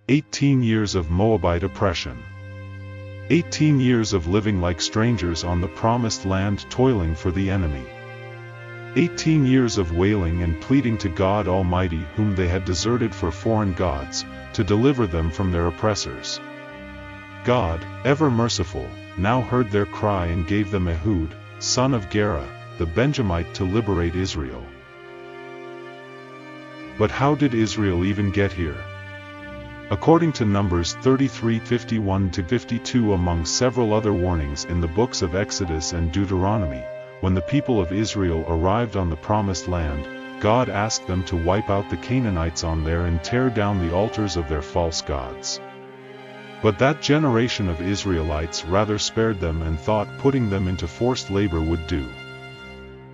18 years of Moabite oppression. 18 years of living like strangers on the promised land, toiling for the enemy. 18 years of wailing and pleading to God Almighty, whom they had deserted for foreign gods, to deliver them from their oppressors. God, ever merciful, now heard their cry and gave them Ehud, son of Gera, the Benjamite, to liberate Israel. But how did Israel even get here? According to Numbers 33:51-52, among several other warnings in the books of Exodus and Deuteronomy, when the people of Israel arrived on the promised land, God asked them to wipe out the Canaanites on there and tear down the altars of their false gods. But that generation of Israelites rather spared them and thought putting them into forced labor would do.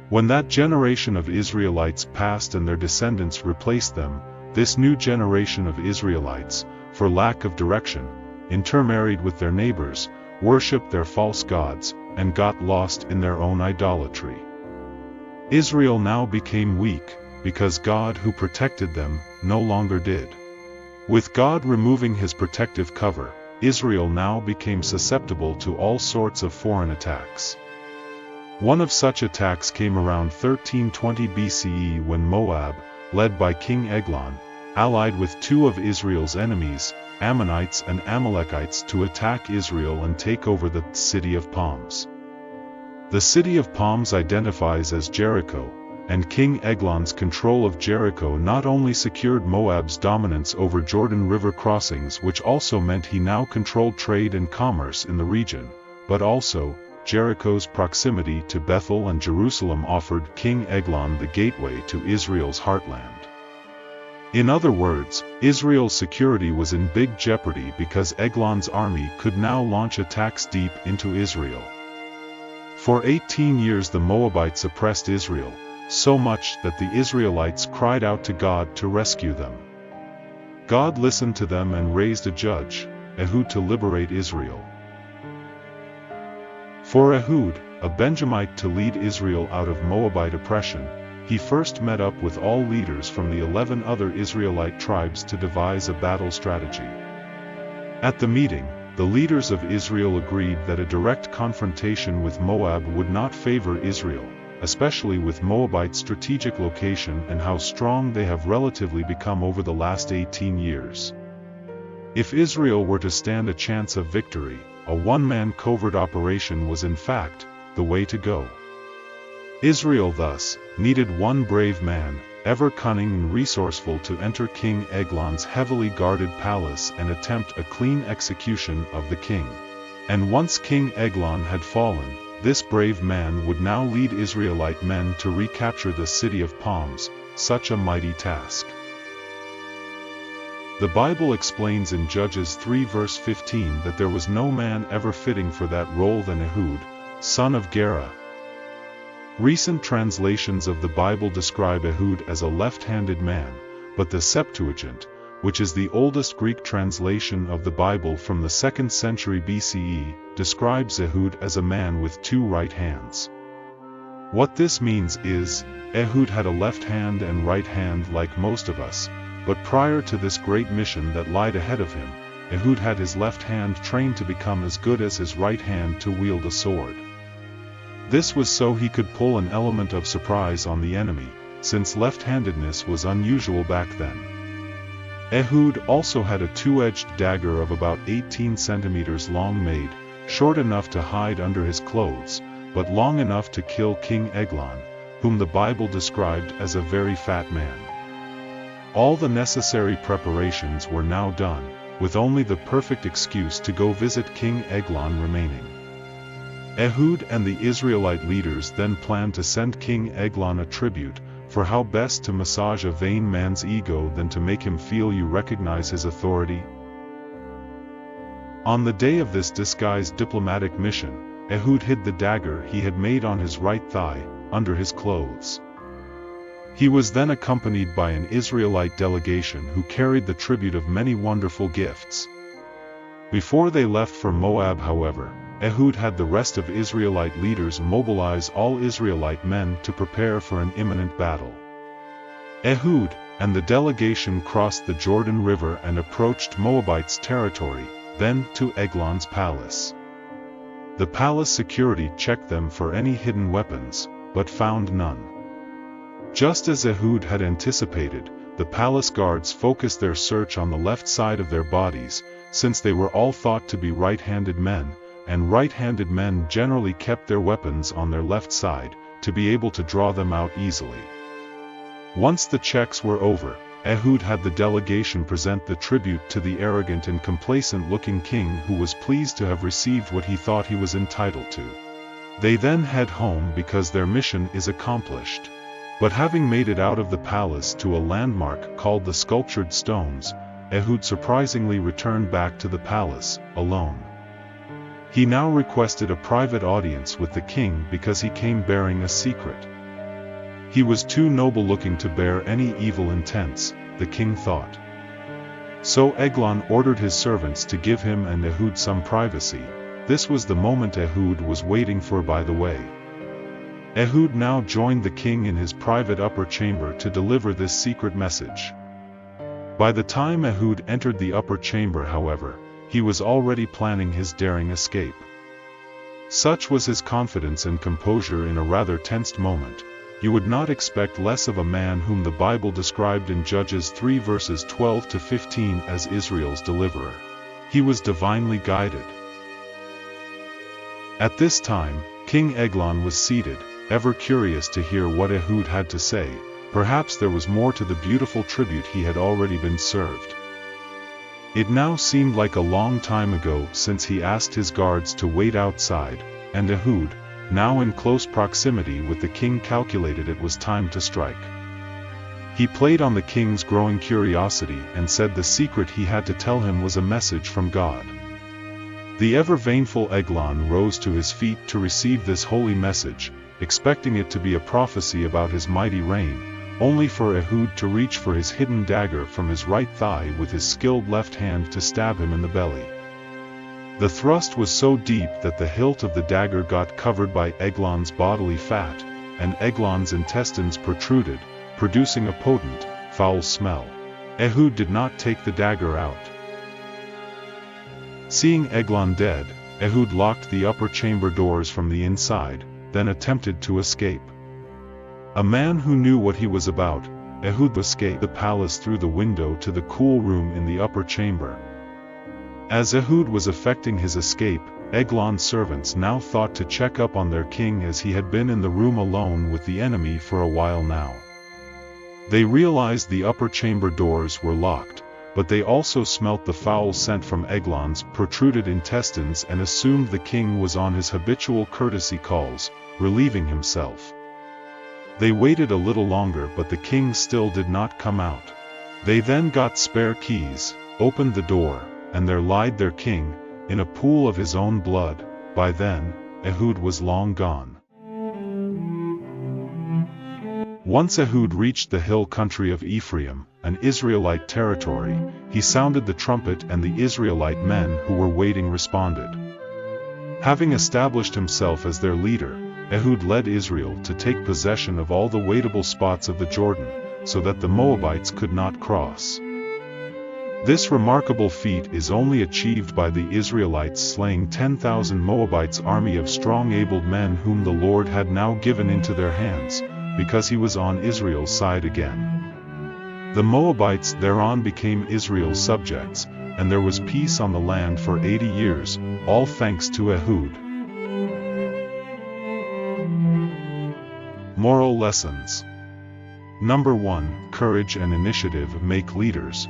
When that generation of Israelites passed and their descendants replaced them, this new generation of Israelites, for lack of direction, intermarried with their neighbors, worshipped their false gods, and got lost in their own idolatry. Israel now became weak, because God, who protected them, no longer did. With God removing his protective cover, Israel now became susceptible to all sorts of foreign attacks. One of such attacks came around 1320 BCE when Moab, led by King Eglon, allied with two of Israel's enemies, Ammonites and Amalekites, to attack Israel and take over the City of Palms. The City of Palms identifies as Jericho, and King Eglon's control of Jericho not only secured Moab's dominance over Jordan River crossings, which also meant he now controlled trade and commerce in the region, but also, Jericho's proximity to Bethel and Jerusalem offered King Eglon the gateway to Israel's heartland. In other words, Israel's security was in big jeopardy because Eglon's army could now launch attacks deep into Israel. For 18 years the Moabites oppressed Israel, so much that the Israelites cried out to God to rescue them. God listened to them and raised a judge, Ehud, to liberate Israel. For Ehud, a Benjamite, to lead Israel out of Moabite oppression, he first met up with all leaders from the 11 other Israelite tribes to devise a battle strategy. At the meeting, the leaders of Israel agreed that a direct confrontation with Moab would not favor Israel, especially with Moabite's strategic location and how strong they have relatively become over the last 18 years. If Israel were to stand a chance of victory, a one-man covert operation was in fact the way to go. Israel thus needed one brave man, ever cunning and resourceful, to enter King Eglon's heavily guarded palace and attempt a clean execution of the king. And once King Eglon had fallen, this brave man would now lead Israelite men to recapture the City of Palms, such a mighty task. The Bible explains in Judges 3 verse 15 that there was no man ever fitting for that role than Ehud, son of Gera. Recent translations of the Bible describe Ehud as a left-handed man, but the Septuagint, which is the oldest Greek translation of the Bible from the 2nd century BCE, describes Ehud as a man with two right hands. What this means is, Ehud had a left hand and right hand like most of us, but prior to this great mission that lied ahead of him, Ehud had his left hand trained to become as good as his right hand to wield a sword. This was so he could pull an element of surprise on the enemy, since left-handedness was unusual back then. Ehud also had a two-edged dagger of about 18 centimeters long, made short enough to hide under his clothes, but long enough to kill King Eglon, whom the Bible described as a very fat man. All the necessary preparations were now done, with only the perfect excuse to go visit King Eglon remaining. Ehud and the Israelite leaders then planned to send King Eglon a tribute, for how best to massage a vain man's ego than to make him feel you recognize his authority? On the day of this disguised diplomatic mission, Ehud hid the dagger he had made on his right thigh, under his clothes. He was then accompanied by an Israelite delegation who carried the tribute of many wonderful gifts. Before they left for Moab, however, Ehud had the rest of Israelite leaders mobilize all Israelite men to prepare for an imminent battle. Ehud, and the delegation crossed the Jordan River and approached Moabites' territory, then to Eglon's palace. The palace security checked them for any hidden weapons, but found none. Just as Ehud had anticipated, the palace guards focused their search on the left side of their bodies, since they were all thought to be right-handed men, and right-handed men generally kept their weapons on their left side, to be able to draw them out easily. Once the checks were over, Ehud had the delegation present the tribute to the arrogant and complacent-looking king who was pleased to have received what he thought he was entitled to. They then head home because their mission is accomplished. But having made it out of the palace to a landmark called the Sculptured Stones, Ehud surprisingly returned back to the palace, alone. He now requested a private audience with the king because he came bearing a secret. He was too noble-looking to bear any evil intents, the king thought. So Eglon ordered his servants to give him and Ehud some privacy. This was the moment Ehud was waiting for, by the way. Ehud now joined the king in his private upper chamber to deliver this secret message. By the time Ehud entered the upper chamber, however, he was already planning his daring escape. Such was his confidence and composure in a rather tensed moment. You would not expect less of a man whom the Bible described in Judges 3 verses 12 to 15 as Israel's deliverer. He was divinely guided. At this time, King Eglon was seated, ever curious to hear what Ehud had to say. Perhaps there was more to the beautiful tribute he had already been served. It now seemed like a long time ago since he asked his guards to wait outside, and Ehud, now in close proximity with the king, calculated it was time to strike. He played on the king's growing curiosity and said the secret he had to tell him was a message from God. The ever-vainful Eglon rose to his feet to receive this holy message, expecting it to be a prophecy about his mighty reign, only for Ehud to reach for his hidden dagger from his right thigh with his skilled left hand to stab him in the belly. The thrust was so deep that the hilt of the dagger got covered by Eglon's bodily fat, and Eglon's intestines protruded, producing a potent, foul smell. Ehud did not take the dagger out. Seeing Eglon dead, Ehud locked the upper chamber doors from the inside, then attempted to escape. A man who knew what he was about, Ehud escaped the palace through the window to the cool room in the upper chamber. As Ehud was effecting his escape, Eglon's servants now thought to check up on their king, as he had been in the room alone with the enemy for a while now. They realized the upper chamber doors were locked, but they also smelt the foul scent from Eglon's protruded intestines and assumed the king was on his habitual courtesy calls, relieving himself. They waited a little longer, but the king still did not come out. They then got spare keys, opened the door, and there lied their king, in a pool of his own blood. By then, Ehud was long gone. Once Ehud reached the hill country of Ephraim, an Israelite territory, he sounded the trumpet, and the Israelite men who were waiting responded. Having established himself as their leader, Ehud led Israel to take possession of all the wadeable spots of the Jordan, so that the Moabites could not cross. This remarkable feat is only achieved by the Israelites slaying 10,000 Moabites' army of strong able men whom the Lord had now given into their hands, because he was on Israel's side again. The Moabites thereon became Israel's subjects, and there was peace on the land for 80 years, all thanks to Ehud. Moral lessons. Number 1. Courage and initiative make leaders.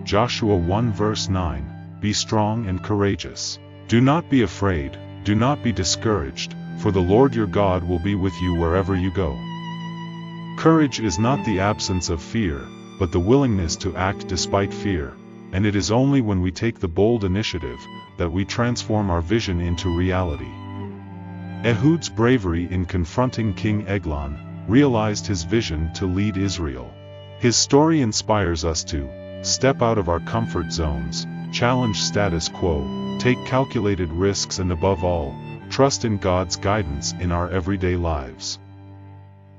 Joshua 1 verse 9, Be strong and courageous. Do not be afraid, do not be discouraged, for the Lord your God will be with you wherever you go. Courage is not the absence of fear, but the willingness to act despite fear, and it is only when we take the bold initiative that we transform our vision into reality. Ehud's bravery in confronting King Eglon realized his vision to lead Israel. His story inspires us to step out of our comfort zones, challenge status quo, take calculated risks, and above all, trust in God's guidance in our everyday lives.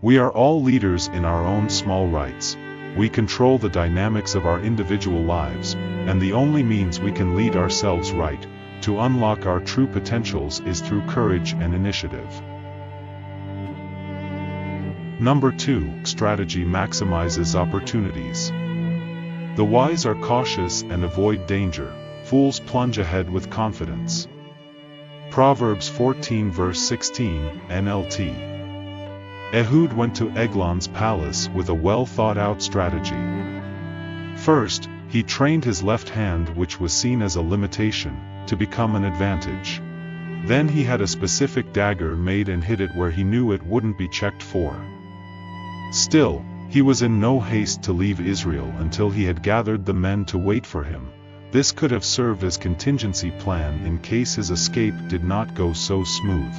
We are all leaders in our own small rights. we control the dynamics of our individual lives, and the only means we can lead ourselves right, to unlock our true potentials, is through courage and initiative. Number 2, strategy maximizes opportunities. The wise are cautious and avoid danger, fools plunge ahead with confidence. Proverbs 14 verse 16, NLT. Ehud went to Eglon's palace with a well-thought-out strategy. First, he trained his left hand, which was seen as a limitation, to become an advantage. Then he had a specific dagger made and hid it where he knew it wouldn't be checked for. Still, he was in no haste to leave Israel until he had gathered the men to wait for him. This could have served as contingency plan in case his escape did not go so smooth.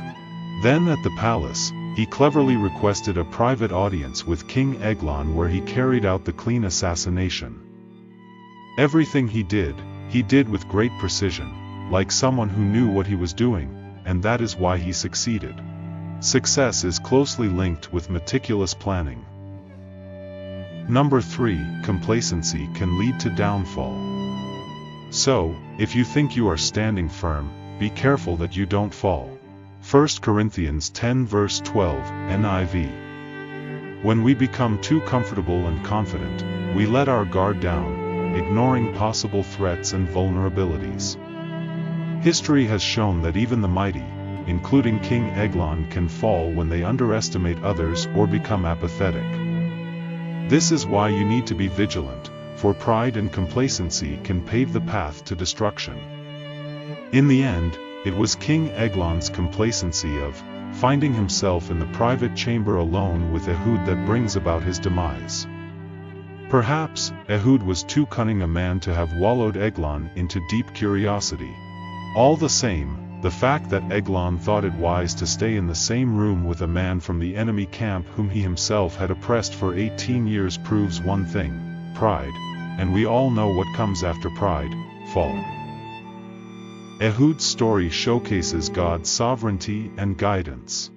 Then at the palace, he cleverly requested a private audience with King Eglon where he carried out the clean assassination. Everything he did with great precision, like someone who knew what he was doing, and that is why he succeeded. Success is closely linked with meticulous planning. Number 3, complacency can lead to downfall. So, if you think you are standing firm, be careful that you don't fall. 1 Corinthians 10 verse 12, NIV. When we become too comfortable and confident, we let our guard down, ignoring possible threats and vulnerabilities. History has shown that even the mighty, including King Eglon, can fall when they underestimate others or become apathetic. This is why you need to be vigilant, for pride and complacency can pave the path to destruction. In the end, it was King Eglon's complacency of finding himself in the private chamber alone with Ehud that brings about his demise. Perhaps, Ehud was too cunning a man to have wallowed Eglon into deep curiosity. All the same, the fact that Eglon thought it wise to stay in the same room with a man from the enemy camp whom he himself had oppressed for 18 years proves one thing: pride, and we all know what comes after pride: fall. Ehud's story showcases God's sovereignty and guidance.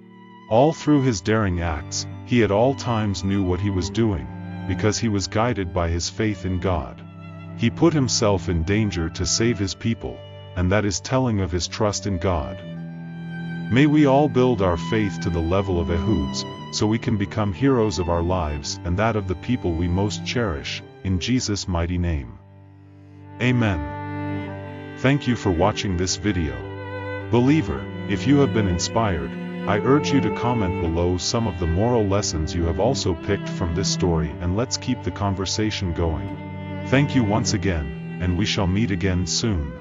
All through his daring acts, he at all times knew what he was doing, because he was guided by his faith in God. He put himself in danger to save his people, and that is telling of his trust in God. May we all build our faith to the level of Ehud's, so we can become heroes of our lives and that of the people we most cherish, in Jesus' mighty name. Amen. Thank you for watching this video. Believer, if you have been inspired, I urge you to comment below some of the moral lessons you have also picked from this story, and let's keep the conversation going. Thank you once again, and we shall meet again soon.